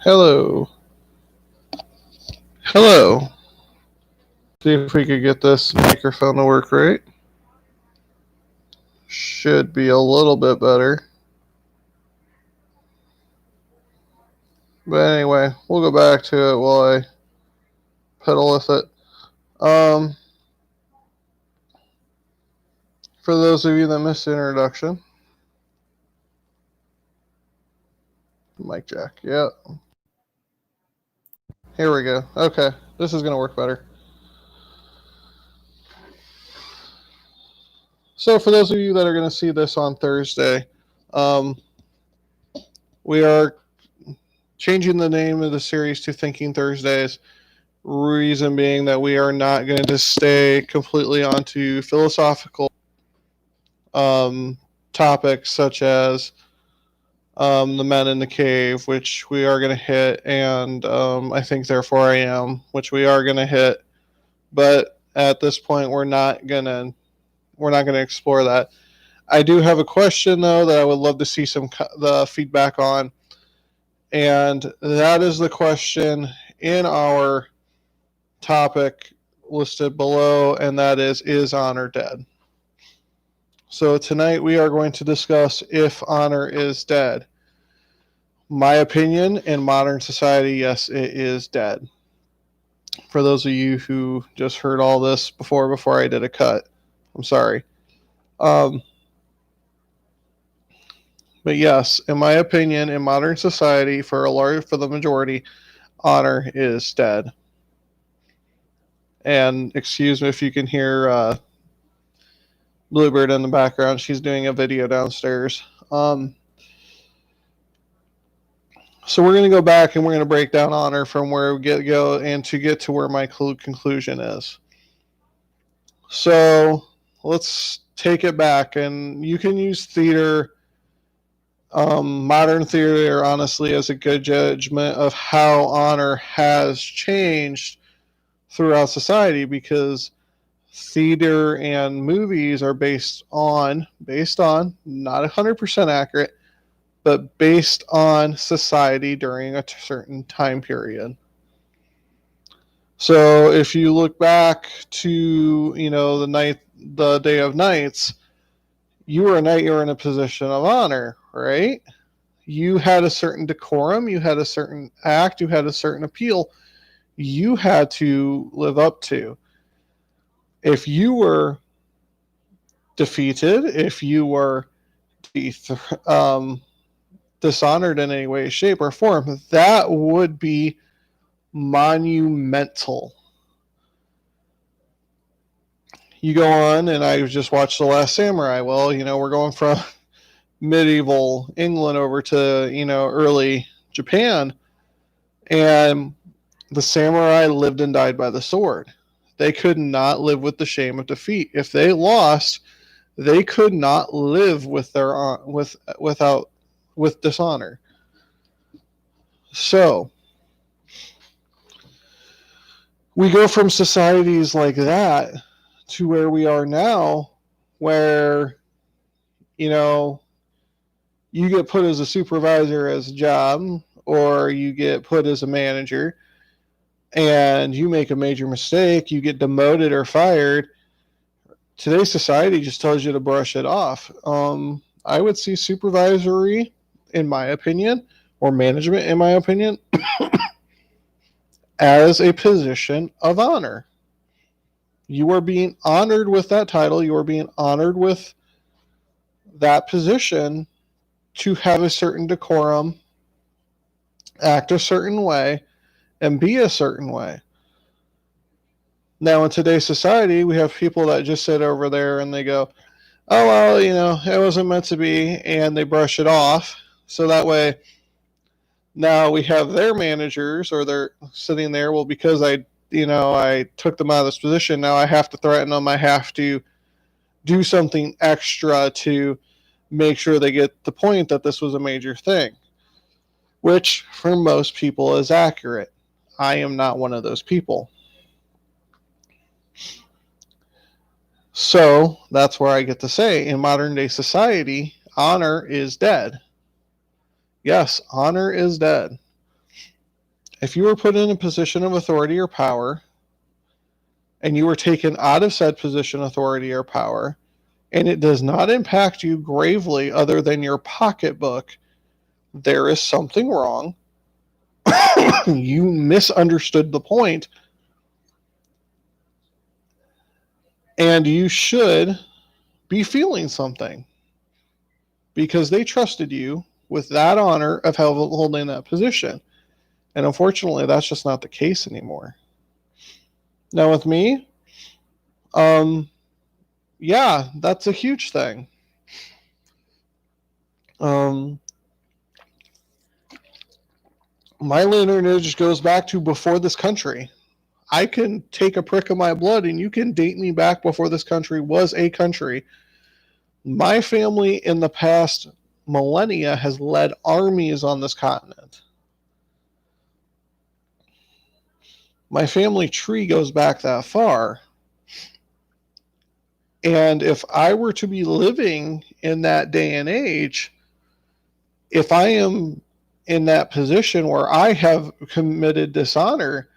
Hello. Hello. See if we could get this microphone to work right. Should be a little bit better. But anyway, we'll go back to it while I pedal with it. Um, for those of you that missed the introduction, mic jack. Yeah. Here we go. Okay. This is going to work better. So for those of you that are going to see this on Thursday, we are changing the name of the series to Thinking Thursdays. Reason being that we are not going to stay completely onto philosophical topics such as the men in the cave, which we are going to hit, and I think therefore I am, which we are going to hit. But at this point, we're not gonna explore that. I do have a question though that I would love to see the feedback on, and that is the question in our topic listed below, and that is honor dead? So tonight we are going to discuss if honor is dead. My opinion, in modern society, yes, it is dead. For those of you who just heard all this before I did a cut, I'm sorry. But yes, in my opinion, in modern society, for the majority, honor is dead. And excuse me if you can hear Bluebird in the background. She's doing a video downstairs. So we're going to go back and we're going to break down honor from where we go and to get to where my conclusion is. So let's take it back, and you can use theater, modern theater, honestly, as a good judgment of how honor has changed throughout society, because theater and movies are based on, not 100% accurate, but based on society during a certain time period. So if you look back to, the Day of Nights, you were a knight, you were in a position of honor, right? You had a certain decorum, you had a certain act, you had a certain appeal you had to live up to. If you were defeated, if you were dishonored in any way, shape, or form, that would be monumental. You go on, and I just watched The Last Samurai. Well, we're going from medieval England over to, early Japan. And the samurai lived and died by the sword. They could not live with the shame of defeat. If they lost, they could not live with with dishonor. So we go from societies like that to where we are now, where you get put as a supervisor as a job, or you get put as a manager, and you make a major mistake, you get demoted or fired. Today's society just tells you to brush it off. I would see supervisory, in my opinion, or management, in my opinion, as a position of honor. You are being honored with that title. You are being honored with that position to have a certain decorum, act a certain way, and be a certain way. Now, in today's society, we have people that just sit over there and they go, oh, well, it wasn't meant to be, and they brush it off. So that way, now we have their managers, or they're sitting there, well, because I took them out of this position, now I have to threaten them. I have to do something extra to make sure they get the point that this was a major thing, which for most people is accurate. I am not one of those people. So that's where I get to say, in modern day society, honor is dead. Yes, honor is dead. If you were put in a position of authority or power, and you were taken out of said position, authority, or power, and it does not impact you gravely other than your pocketbook, there is something wrong. You misunderstood the point, and you should be feeling something because they trusted you with that honor of holding that position. And unfortunately, that's just not the case anymore. Now, with me, yeah, that's a huge thing. My lineage goes back to before this country. I can take a prick of my blood and you can date me back before this country was a country. My family in the past millennia has led armies on this continent. My family tree goes back that far. And if I were to be living in that day and age, if I am in that position where I have committed dishonor,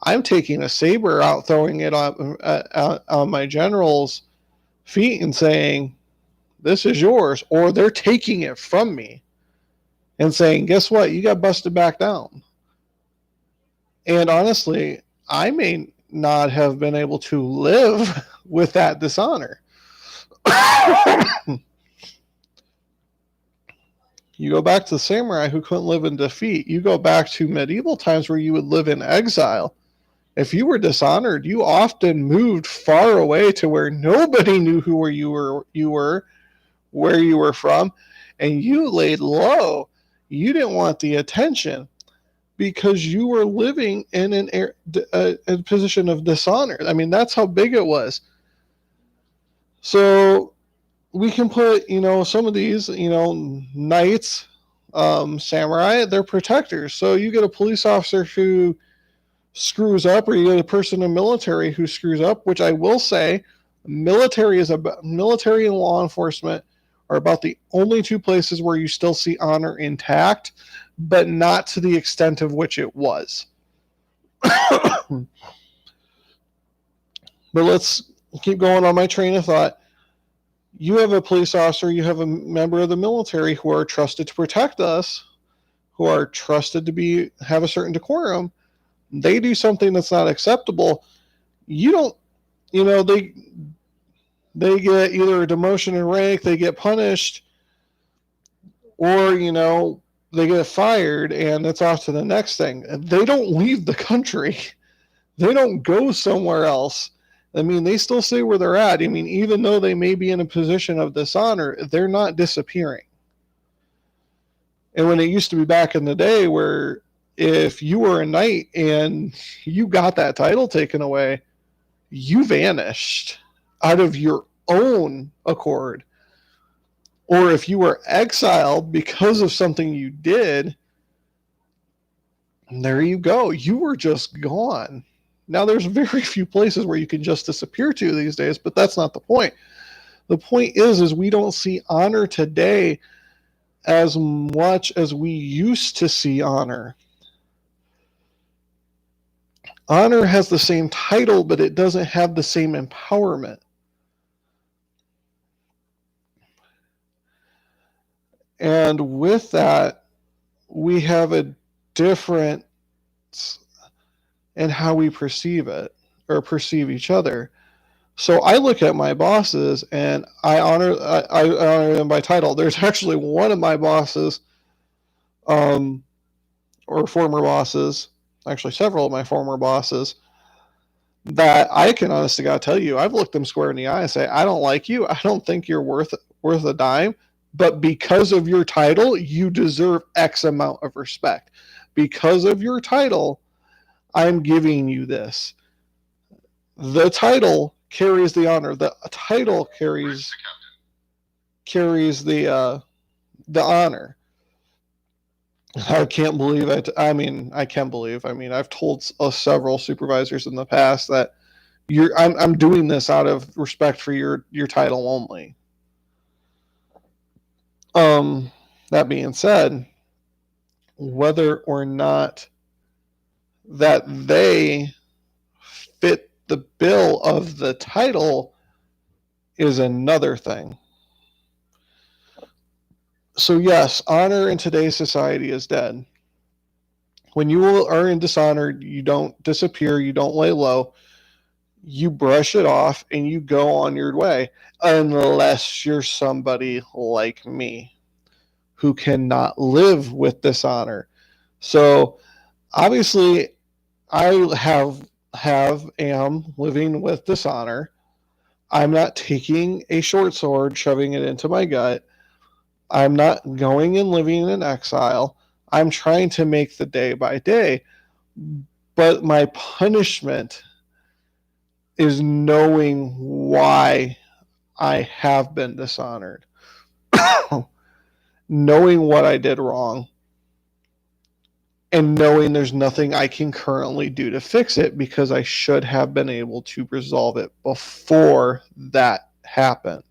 I'm taking a saber out, throwing it on my general's feet and saying, this is yours. Or they're taking it from me and saying, guess what? You got busted back down. And honestly, I may not have been able to live with that dishonor. You go back to the samurai who couldn't live in defeat. You go back to medieval times where you would live in exile. If you were dishonored, you often moved far away to where nobody knew who you were, where you were from, and you laid low. You didn't want the attention because you were living in a position of dishonor. I mean, that's how big it was. So we can put, some of these, knights, samurai, they're protectors. So you get a police officer who screws up, or you get a person in the military who screws up, which I will say, military and law enforcement are about the only two places where you still see honor intact, but not to the extent of which it was. But let's keep going on my train of thought. You have a police officer, you have a member of the military who are trusted to protect us, who are trusted to have a certain decorum. They do something that's not acceptable. You don't, they get either a demotion in rank, they get punished, or, they get fired and it's off to the next thing. They don't leave the country. They don't go somewhere else. I mean, they still stay where they're at. I mean, even though they may be in a position of dishonor, they're not disappearing. And when it used to be back in the day where if you were a knight and you got that title taken away, you vanished out of your own accord. Or if you were exiled because of something you did, there you go. You were just gone. Now, there's very few places where you can just disappear to these days, but that's not the point. The point is we don't see honor today as much as we used to see honor. Honor has the same title, but it doesn't have the same empowerment. And with that, we have a difference in how we perceive it or perceive each other. So I look at my bosses and I honor them by title. There's actually one of my bosses, or former bosses, actually several of my former bosses, that I can honestly God tell you, I've looked them square in the eye and say, I don't like you. I don't think you're worth a dime. But because of your title, you deserve X amount of respect. Because of your title, I'm giving you this. The title carries the honor. The title carries the honor. I can't believe it. I mean, I can believe. I mean, I've told several supervisors in the past that I'm doing this out of respect for your title only. That being said, whether or not That they fit the bill of the title is another thing. So yes, honor in today's society is dead. When you are in dishonor, you don't disappear, you don't lay low, you brush it off and you go on your way, unless you're somebody like me who cannot live with dishonor. So obviously I am living with dishonor. I'm not taking a short sword, shoving it into my gut. I'm not going and living in exile. I'm trying to make the day by day. But my punishment is knowing why I have been dishonored, knowing what I did wrong, and knowing there's nothing I can currently do to fix it because I should have been able to resolve it before that happened.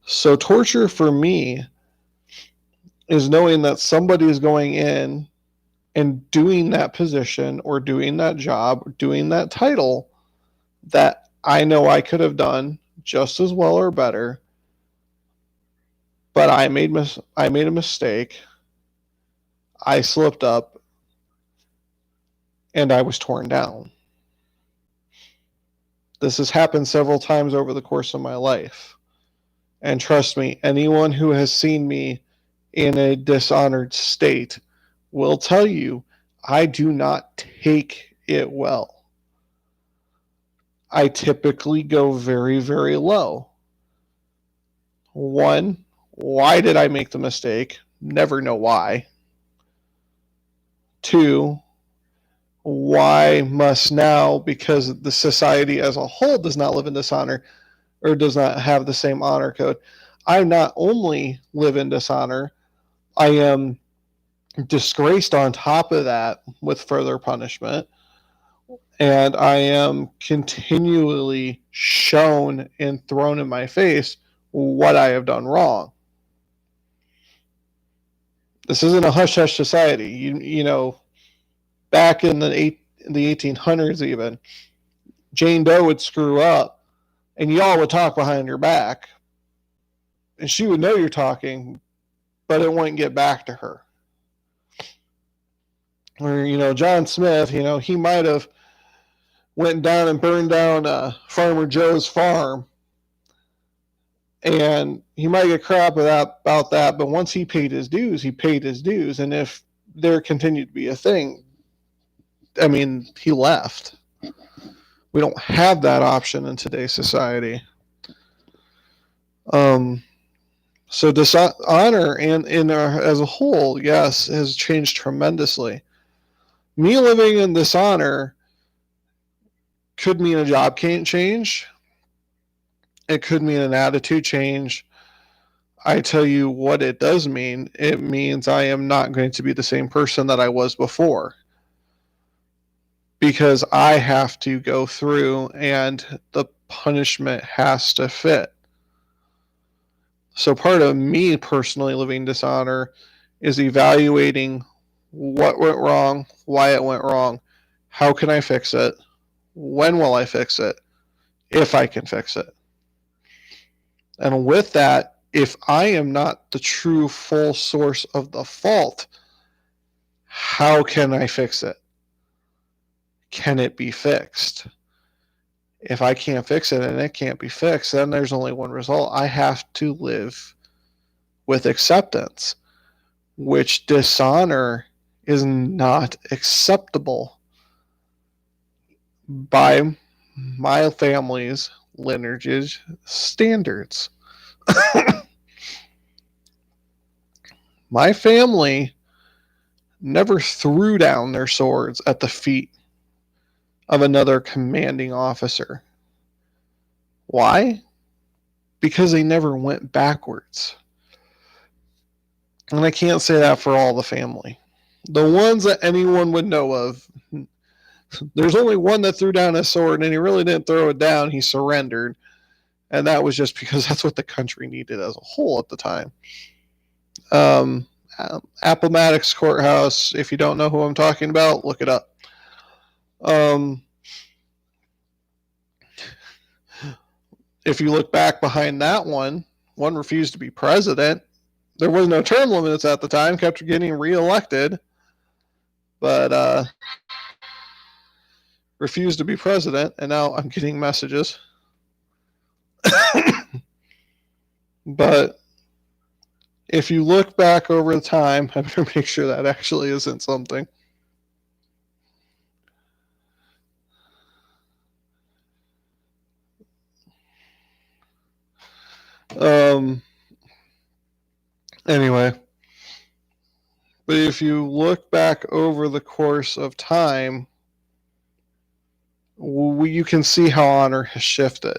So torture for me is knowing that somebody is going in and doing that position or doing that job or doing that title that I know I could have done just as well or better, but I made a mistake. I slipped up and I was torn down. This has happened several times over the course of my life. And trust me, anyone who has seen me in a dishonored state will tell you I do not take it well. I typically go very, very low. One, why did I make the mistake? Never know why. Two, why must now, because the society as a whole does not live in dishonor or does not have the same honor code, I not only live in dishonor, I am disgraced on top of that with further punishment, and I am continually shown and thrown in my face what I have done wrong. This isn't a hush hush society. You know, back in the 1800s, even Jane Doe would screw up, and y'all would talk behind your back, and she would know you're talking, but it wouldn't get back to her. Or John Smith, he might have went down and burned down Farmer Joe's farm, and he might get crap about that, but once he paid his dues, he paid his dues. And if there continued to be a thing, I mean, he left. We don't have that option in today's society. So dishonor and as a whole, yes, has changed tremendously. Me living in dishonor could mean a job can't change. It could mean an attitude change. I tell you what it does mean. It means I am not going to be the same person that I was before, because I have to go through and the punishment has to fit. So part of me personally living dishonor is evaluating what went wrong, why it went wrong, how can I fix it, when will I fix it, if I can fix it. And with that, if I am not the true full source of the fault, how can I fix it? Can it be fixed? If I can't fix it and it can't be fixed, then there's only one result. I have to live with acceptance, which dishonor is not acceptable by my family's lineage standards. My family never threw down their swords at the feet of another commanding officer. Why? Because they never went backwards. And I can't say that for all the family. The ones that anyone would know of, there's only one that threw down his sword, and he really didn't throw it down. He surrendered. And that was just because that's what the country needed as a whole at the time. Appomattox Courthouse. If you don't know who I'm talking about, look it up. If you look back behind that one refused to be president. There was no term limits at the time, kept getting reelected, but refused to be president, and now I'm getting messages. But if you look back over the time, I better make sure that actually isn't something. Anyway, but if you look back over the course of time, you can see how honor has shifted.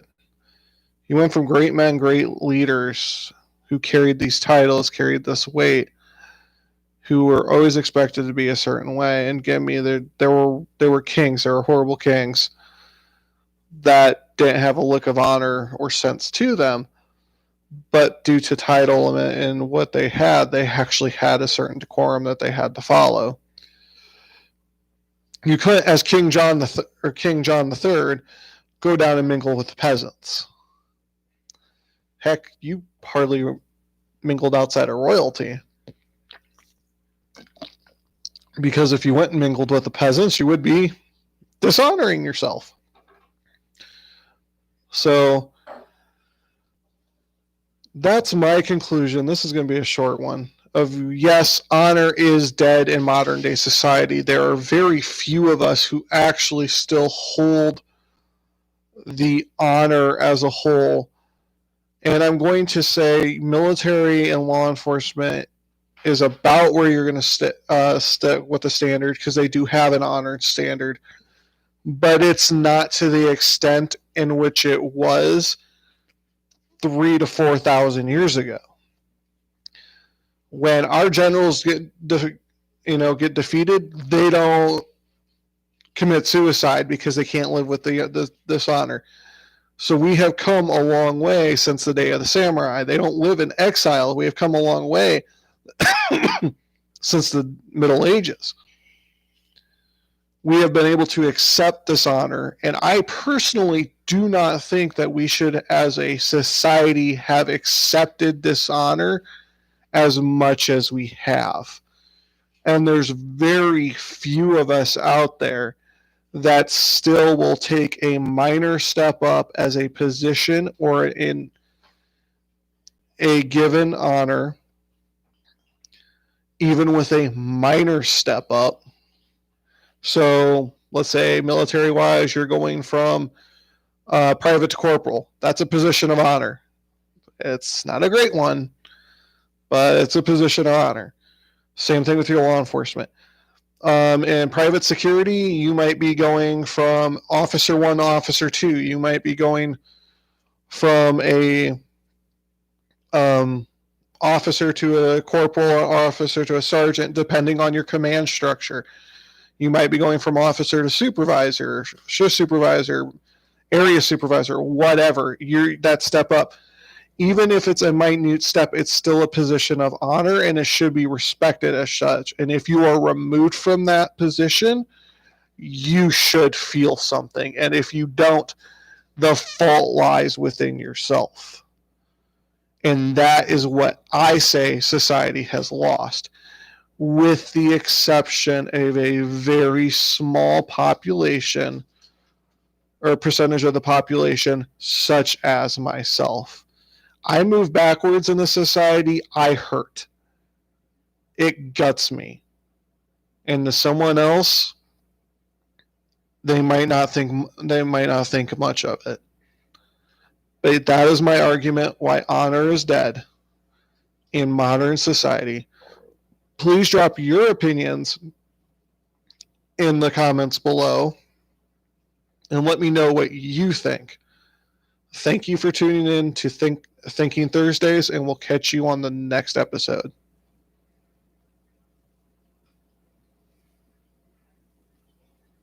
You went from great men, great leaders who carried these titles, carried this weight, who were always expected to be a certain way. And get me, there were kings, there were horrible kings that didn't have a look of honor or sense to them. But due to title and what they actually had a certain decorum that they had to follow. You couldn't, as King John III, go down and mingle with the peasants. Heck, you hardly mingled outside of royalty. Because if you went and mingled with the peasants, you would be dishonoring yourself. So that's my conclusion. This is going to be a short one. Of yes, honor is dead in modern day society. There are very few of us who actually still hold the honor as a whole. And I'm going to say military and law enforcement is about where you're going to stick with the standard, because they do have an honored standard. But it's not to the extent in which it was 3,000 to 4,000 years ago. When our generals get defeated, they don't commit suicide because they can't live with the dishonor. So we have come a long way since the day of the samurai. They don't live in exile. We have come a long way since the Middle Ages. We have been able to accept this honor, and I personally do not think that we should, as a society, have accepted this honor as much as we have. And there's very few of us out there that still will take a minor step up as a position or in a given honor, even with a minor step up. So let's say military-wise, you're going from private to corporal. That's a position of honor. It's not a great one, but it's a position of honor. Same thing with your law enforcement. In private security, you might be going from officer 1 to officer 2. You might be going from a officer to a corporal or officer to a sergeant, depending on your command structure. You might be going from officer to supervisor, shift supervisor, area supervisor, whatever. That step up. Even if it's a minute step, it's still a position of honor, and it should be respected as such. And if you are removed from that position, you should feel something. And if you don't, the fault lies within yourself. And that is what I say society has lost, with the exception of a very small population or percentage of the population, such as myself. I move backwards in the society, I hurt. It guts me. And to someone else, they might not think much of it. But that is my argument why honor is dead in modern society. Please drop your opinions in the comments below and let me know what you think. Thank you for tuning in to Thinking Thursdays, and we'll catch you on the next episode.